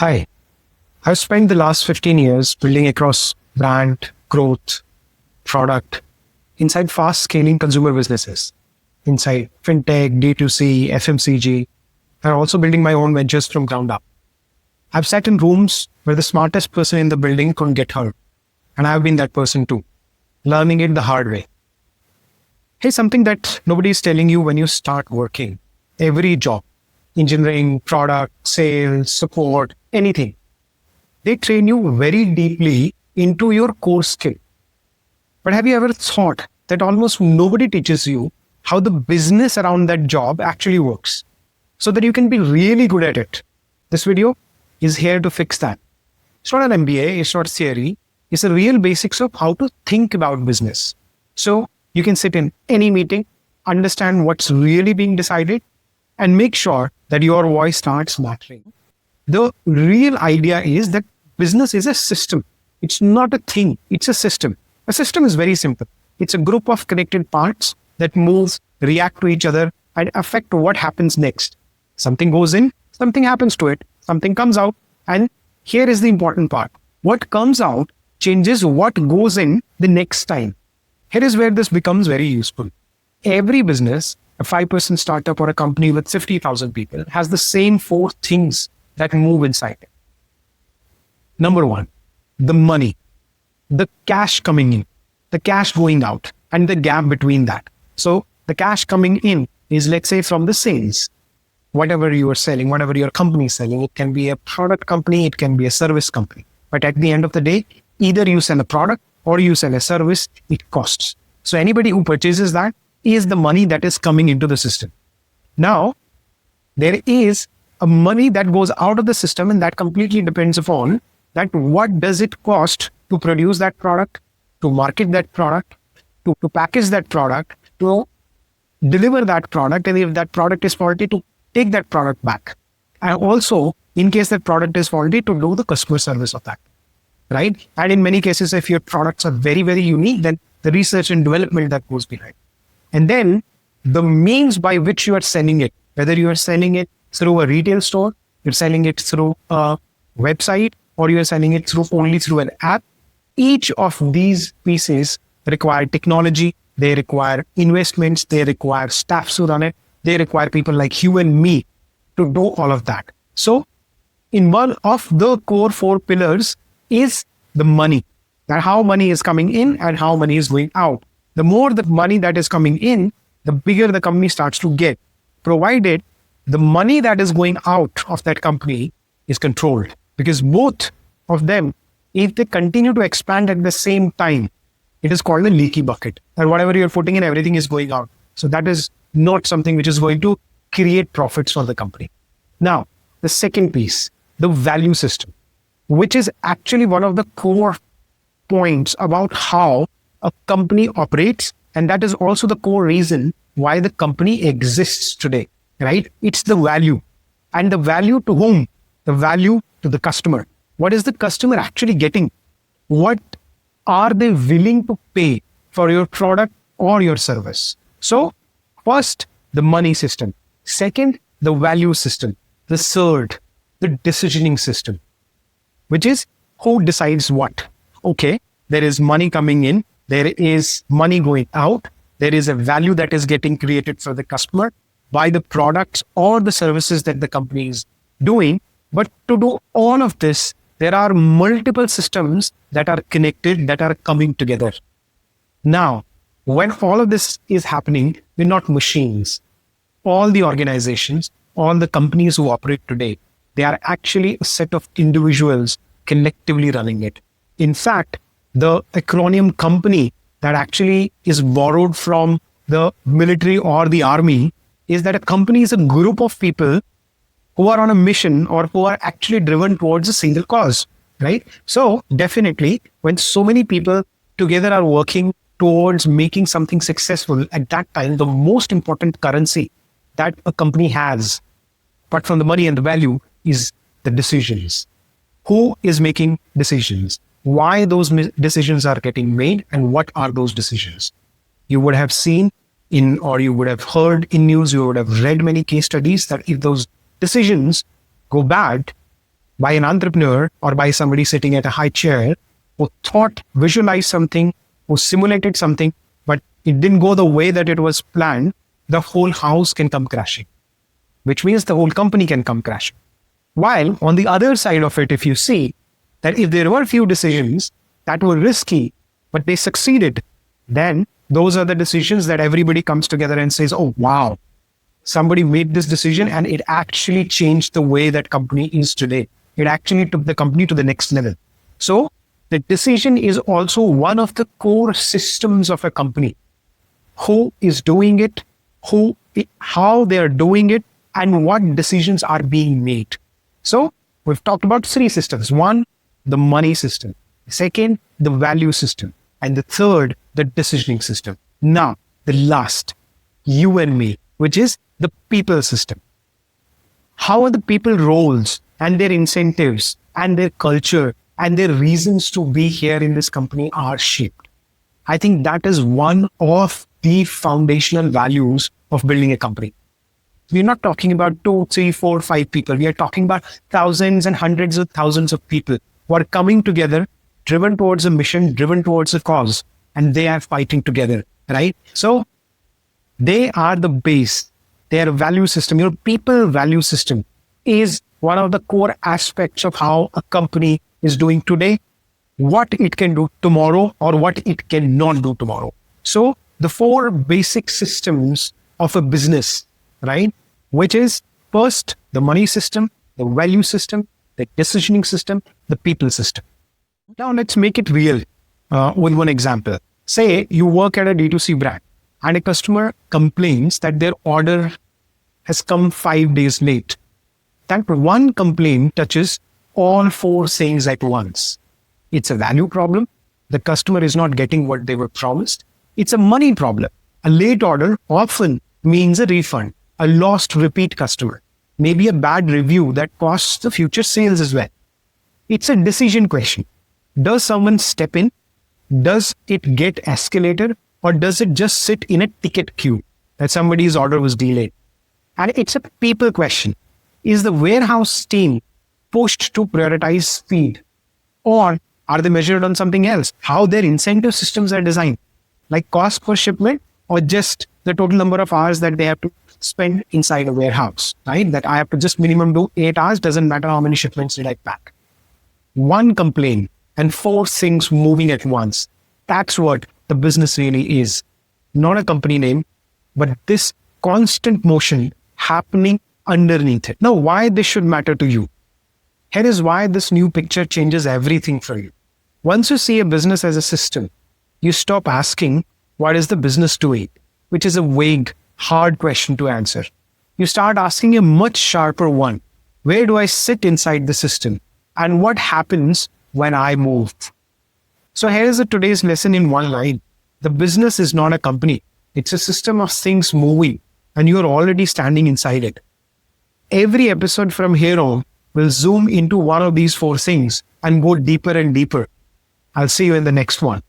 Hi, I've spent the last 15 years building across brand, growth, product inside fast scaling consumer businesses, inside fintech, D2C, FMCG, and also building my own ventures from ground up. I've sat in rooms where the smartest person in the building couldn't get hurt. And I've been that person too, learning it the hard way. Here's something that nobody is telling you when you start working. Every job, engineering, product, sales, support, anything, they train you very deeply into your core skill. But have you ever thought that almost nobody teaches you how the business around that job actually works so that you can be really good at it? This video is here to fix that. It's not an MBA, it's not theory. It's the real basics of how to think about business. So you can sit in any meeting, understand what's really being decided, and make sure that your voice starts mattering. The real idea is that business is a system. It's not a thing, it's a system. A system is very simple. It's a group of connected parts that move, react to each other, and affect what happens next. Something goes in, something happens to it, something comes out, and here is the important part. What comes out changes what goes in the next time. Here is where this becomes very useful. Every business, a 5% startup or a company with 50,000 people, has the same four things that move inside it. Number one, the money, the cash coming in, the cash going out, and the gap between that. So the cash coming in is, let's say, from the sales. Whatever you are selling, whatever your company is selling, it can be a product company, it can be a service company. But at the end of the day, either you sell a product or you sell a service, it costs. So anybody who purchases that is the money that is coming into the system. Now, there is a money that goes out of the system, and that completely depends upon that what does it cost to produce that product, to market that product, to package that product, to deliver that product, and if that product is faulty, to take that product back. And also, in case that product is faulty, to do the customer service of that, right? And in many cases, if your products are very, very unique, then the research and development that goes behind. And then the means by which you are selling it, whether you are selling it through a retail store, you're selling it through a website, or you're selling it only through an app, each of these pieces require technology, they require investments, they require staffs to run it, they require people like you and me to do all of that. So in one of the core four pillars is the money, that how money is coming in and how money is going out. The more the money that is coming in, the bigger the company starts to get, provided the money that is going out of that company is controlled. Because both of them, if they continue to expand at the same time, it is called a leaky bucket. And whatever you're putting in, everything is going out. So that is not something which is going to create profits for the company. Now, the second piece, the value system, which is actually one of the core points about how a company operates. And that is also the core reason why the company exists today, right? It's the value. And the value to whom? The value to the customer. What is the customer actually getting? What are they willing to pay for your product or your service? So first, the money system. Second, the value system. The third, the decisioning system, which is who decides what. Okay, there is money coming in, there is money going out, there is a value that is getting created for the customer by the products or the services that the company is doing. But to do all of this, there are multiple systems that are connected, that are coming together. Now, when all of this is happening, we're not machines. All the organizations, all the companies who operate today, they are actually a set of individuals collectively running it. In fact, the acronym company that actually is borrowed from the military or the army is that a company is a group of people who are on a mission or who are actually driven towards a single cause, right? So definitely, when so many people together are working towards making something successful, at that time, the most important currency that a company has, apart from the money and the value, is the decisions. Who is making decisions? Why those decisions are getting made, and what are those decisions? You would have seen or you would have heard in news, you would have read many case studies that if those decisions go bad, by an entrepreneur or by somebody sitting at a high chair who thought, visualized something, who simulated something, but it didn't go the way that it was planned, the whole house can come crashing, which means the whole company can come crashing. While on the other side of it, if you see that if there were few decisions that were risky, but they succeeded, then those are the decisions that everybody comes together and says, oh, wow, somebody made this decision and it actually changed the way that company is today. It actually took the company to the next level. So the decision is also one of the core systems of a company. Who is doing it, how they are doing it, and what decisions are being made. So we've talked about three systems. One, the money system. Second, the value system. And the third, the decisioning system. Now, the last, you and me, which is the people system. How are the people roles and their incentives and their culture and their reasons to be here in this company are shaped? I think that is one of the foundational values of building a company. We're not talking about 2, 3, 4, 5 people. We are talking about thousands and hundreds of thousands of people who are coming together, driven towards a mission, driven towards a cause, and they are fighting together, right? So they are the base. Their value system, your people value system is one of the core aspects of how a company is doing today, what it can do tomorrow, or what it cannot do tomorrow. So the 4 basic systems of a business, right? Which is first, the money system, the value system, the decisioning system, the people system. Now let's make it real with one example. Say you work at a D2C brand and a customer complains that their order has come 5 days late. That one complaint touches all 4 things at once. It's a value problem. The customer is not getting what they were promised. It's a money problem. A late order often means a refund, a lost repeat customer, maybe a bad review that costs the future sales as well. It's a decision question. Does someone step in? Does it get escalated? Or does it just sit in a ticket queue that somebody's order was delayed? And it's a people question. Is the warehouse team pushed to prioritize speed? Or are they measured on something else? How their incentive systems are designed? Like cost per shipment or just the total number of hours that they have to spend inside a warehouse, right? That I have to just minimum do 8 hours, doesn't matter how many shipments did I pack. One complaint and 4 things moving at once. That's what the business really is. Not a company name, but this constant motion happening underneath it. Now, why this should matter to you? Here is why this new picture changes everything for you. Once you see a business as a system, you stop asking, what is the business doing? Which is a vague, hard question to answer. You start asking a much sharper one. Where do I sit inside the system? And what happens when I move? So here is today's lesson in one line. The business is not a company. It's a system of things moving, and you're already standing inside it. Every episode from here on will zoom into one of these 4 things and go deeper and deeper. I'll see you in the next one.